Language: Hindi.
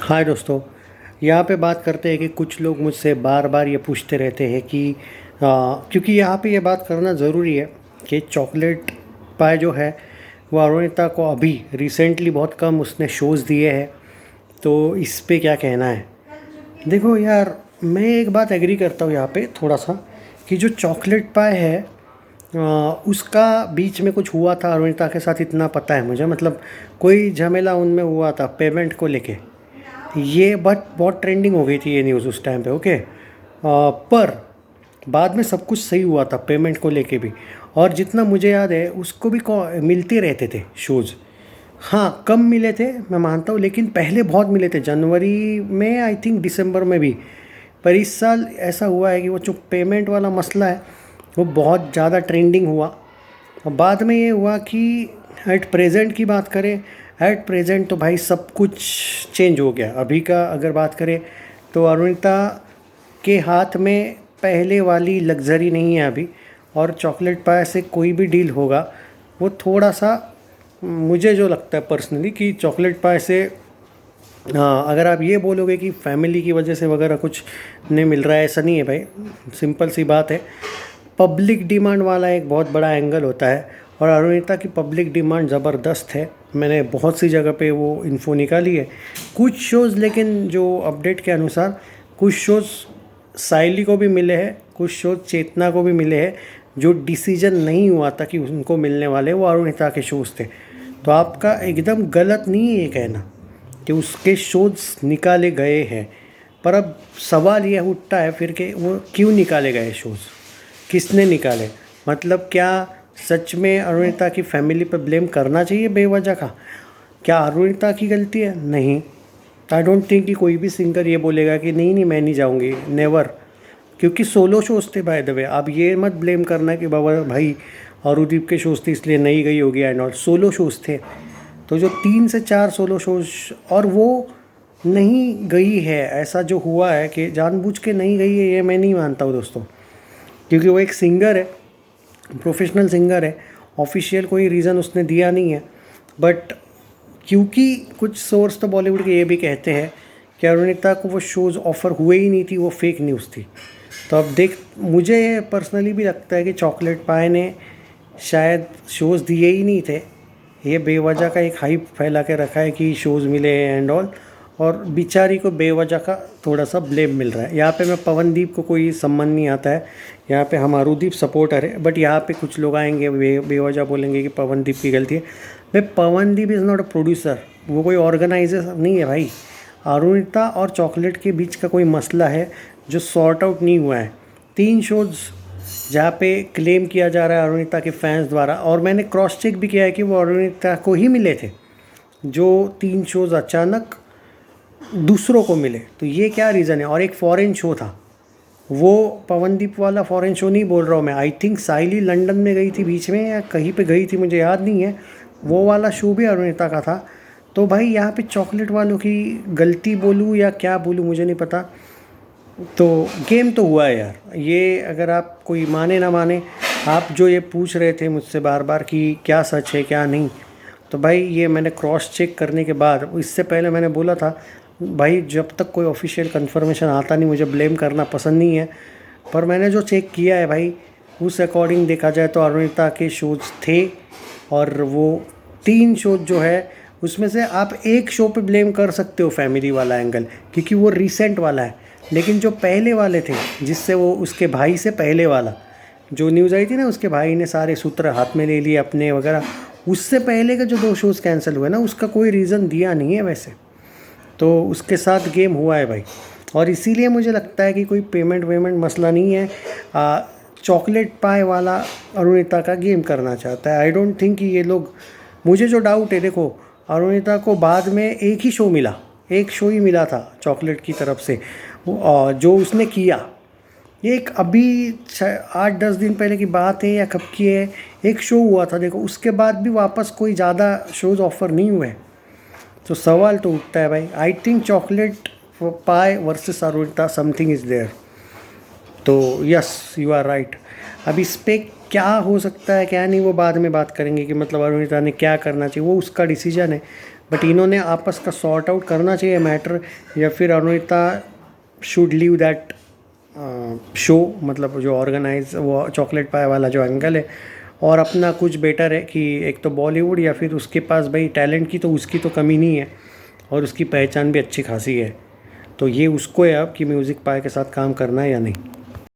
हाय दोस्तों। यहाँ पे बात करते हैं कि कुछ लोग मुझसे बार बार ये पूछते रहते हैं कि क्योंकि यहाँ पे ये बात करना ज़रूरी है कि चॉकलेट पाई जो है वो अरुणिता को अभी रिसेंटली बहुत कम उसने शोज़ दिए हैं। तो इस पे क्या कहना है? देखो यार, मैं एक बात एग्री करता हूँ यहाँ पे थोड़ा सा कि जो चॉकलेट पाई है उसका बीच में कुछ हुआ था अरुणिता के साथ, इतना पता है मुझे। मतलब कोई झमेला उनमें हुआ था पेमेंट को लेके। ये बट बहुत ट्रेंडिंग हो गई थी ये न्यूज़ उस टाइम पे। ओके, पर बाद में सब कुछ सही हुआ था पेमेंट को लेके भी। और जितना मुझे याद है उसको भी मिलते रहते थे शोज़। हाँ, कम मिले थे मैं मानता हूँ, लेकिन पहले बहुत मिले थे, जनवरी में आई थिंक, दिसंबर में भी। पर इस साल ऐसा हुआ है कि वो जो पेमेंट वाला मसला है वो बहुत ज़्यादा ट्रेंडिंग हुआ। और बाद में ये हुआ कि एट प्रेजेंट की बात करें, एट प्रेजेंट तो भाई सब कुछ चेंज हो गया। अभी का अगर बात करें तो अरुणिता के हाथ में पहले वाली लग्जरी नहीं है अभी। और चॉकलेट पाई से कोई भी डील होगा वो थोड़ा सा, मुझे जो लगता है पर्सनली कि चॉकलेट पाई से, हाँ, अगर आप ये बोलोगे कि फैमिली की वजह से वगैरह कुछ नहीं मिल रहा है, ऐसा नहीं है भाई। सिंपल सी बात है, पब्लिक डिमांड वाला एक बहुत बड़ा एंगल होता है। और अरुणिता की पब्लिक डिमांड ज़बरदस्त है। मैंने बहुत सी जगह पे वो इन्फो निकाली है। कुछ शोज़, लेकिन जो अपडेट के अनुसार कुछ शोज़ साइली को भी मिले हैं, कुछ शोज़ चेतना को भी मिले हैं। जो डिसीजन नहीं हुआ था कि उनको मिलने वाले वो अरुणिता के शोज़ थे। तो आपका एकदम गलत नहीं है ये कहना कि उसके शोज़ निकाले गए हैं। पर अब सवाल यह उठता है फिर कि वो क्यों निकाले गए शोज़, किसने निकाले? मतलब क्या सच में अरुणिता की फैमिली पर ब्लेम करना चाहिए बेवजह का? क्या अरुणिता की गलती है? नहीं। आई डोंट थिंक कि कोई भी सिंगर ये बोलेगा कि नहीं नहीं मैं नहीं जाऊंगी, नेवर। क्योंकि सोलो शोज़ थे बाय द वे। अब ये मत ब्लेम करना कि बाबा भाई औरुदीप के शोज़ थे इसलिए नहीं गई होगी एंड ऑल। सोलो शोज़ थे। तो जो 3 से 4 सोलो शोज़, और वो नहीं गई है, ऐसा जो हुआ है कि जानबूझ के नहीं गई है, ये मैं नहीं मानता हूँ दोस्तों। क्योंकि वो एक सिंगर है, प्रोफेशनल सिंगर है। ऑफिशियल कोई रीज़न उसने दिया नहीं है। बट क्योंकि कुछ सोर्स तो बॉलीवुड के ये भी कहते हैं कि अरुणिता को वो शोज़ ऑफ़र हुए ही नहीं थी, वो फेक न्यूज़ थी। तो अब देख, मुझे पर्सनली भी लगता है कि चॉकलेट पाई ने शायद शोज़ दिए ही नहीं थे। ये बेवजह का एक हाइप फैला के रखा है कि शोज़ मिले एंड ऑल। और बेचारी को बेवजह का थोड़ा सा ब्लेम मिल रहा है। यहाँ पे मैं पवनदीप को कोई सम्मान नहीं आता है, यहाँ पे हम अरुदीप सपोर्टर है। बट यहाँ पे कुछ लोग आएंगे बेवजह बोलेंगे कि पवनदीप की गलती है। भाई, Pawandeep is not a producer, वो कोई ऑर्गेनाइजर नहीं है भाई। अरुणिता और चॉकलेट के बीच का कोई मसला है जो सॉर्ट आउट नहीं हुआ है। 3 शोज़ जहाँ पे क्लेम किया जा रहा है अरुणिता के फैंस द्वारा, और मैंने क्रॉस चेक भी किया है कि वो अरुणिता को ही मिले थे। जो 3 शोज़ अचानक दूसरों को मिले, तो ये क्या रीज़न है? और एक फॉरेन शो था, वो पवनदीप वाला फॉरेन शो नहीं बोल रहा हूँ मैं। आई थिंक साइली लंदन में गई थी बीच में, या कहीं पे गई थी, मुझे याद नहीं है। वो वाला शो भी अरुणिता का था। तो भाई यहाँ पे चॉकलेट वालों की गलती बोलूँ या क्या बोलूँ मुझे नहीं पता। तो गेम तो हुआ है यार। ये अगर आप कोई माने ना माने, आप जो ये पूछ रहे थे मुझसे बार बार कि क्या सच है क्या नहीं, तो भाई ये मैंने क्रॉस चेक करने के बाद, इससे पहले मैंने बोला था भाई जब तक कोई ऑफिशियल कंफर्मेशन आता नहीं मुझे ब्लेम करना पसंद नहीं है। पर मैंने जो चेक किया है भाई, उस अकॉर्डिंग देखा जाए तो अरुणिता के शोज़ थे। और वो 3 शोज़ जो है उसमें से आप एक शो पे ब्लेम कर सकते हो, फैमिली वाला एंगल, क्योंकि वो रिसेंट वाला है। लेकिन जो पहले वाले थे, जिससे वो उसके भाई से पहले वाला जो न्यूज़ आई थी ना, उसके भाई ने सारे सूत्र हाथ में ले लिए अपने वगैरह, उससे पहले के जो 2 शोज़ कैंसिल हुए ना, उसका कोई रीज़न दिया नहीं है वैसे। तो उसके साथ गेम हुआ है भाई। और इसीलिए मुझे लगता है कि कोई पेमेंट वेमेंट मसला नहीं है। चॉकलेट पाई वाला अरुणिता का गेम करना चाहता है। आई डोंट थिंक कि ये लोग, मुझे जो डाउट है, देखो अरुणिता को बाद में एक ही शो मिला, एक शो ही मिला था चॉकलेट की तरफ से, जो उसने किया। ये एक अभी 8-10 दिन पहले की बात है या कब की है, एक शो हुआ था देखो, उसके बाद भी वापस कोई ज़्यादा शोज़ ऑफ़र नहीं हुए। तो सवाल तो उठता है भाई। I think chocolate pie versus Arunita, something is there. तो यस, यू आर राइट। अब इस पर क्या हो सकता है क्या नहीं वो बाद में बात करेंगे कि मतलब अरुणिता ने क्या करना चाहिए, वो उसका डिसीजन है। बट इन्होंने आपस का सॉर्ट आउट करना चाहिए मैटर, या फिर Arunita should leave that show, मतलब जो ऑर्गेनाइज वो चॉकलेट पाए वाला जो एंगल है, और अपना कुछ बेटर है कि एक तो बॉलीवुड, या फिर उसके पास भाई टैलेंट की तो उसकी तो कमी नहीं है, और उसकी पहचान भी अच्छी खासी है। तो ये उसको है अब कि म्यूज़िक पाए के साथ काम करना है या नहीं।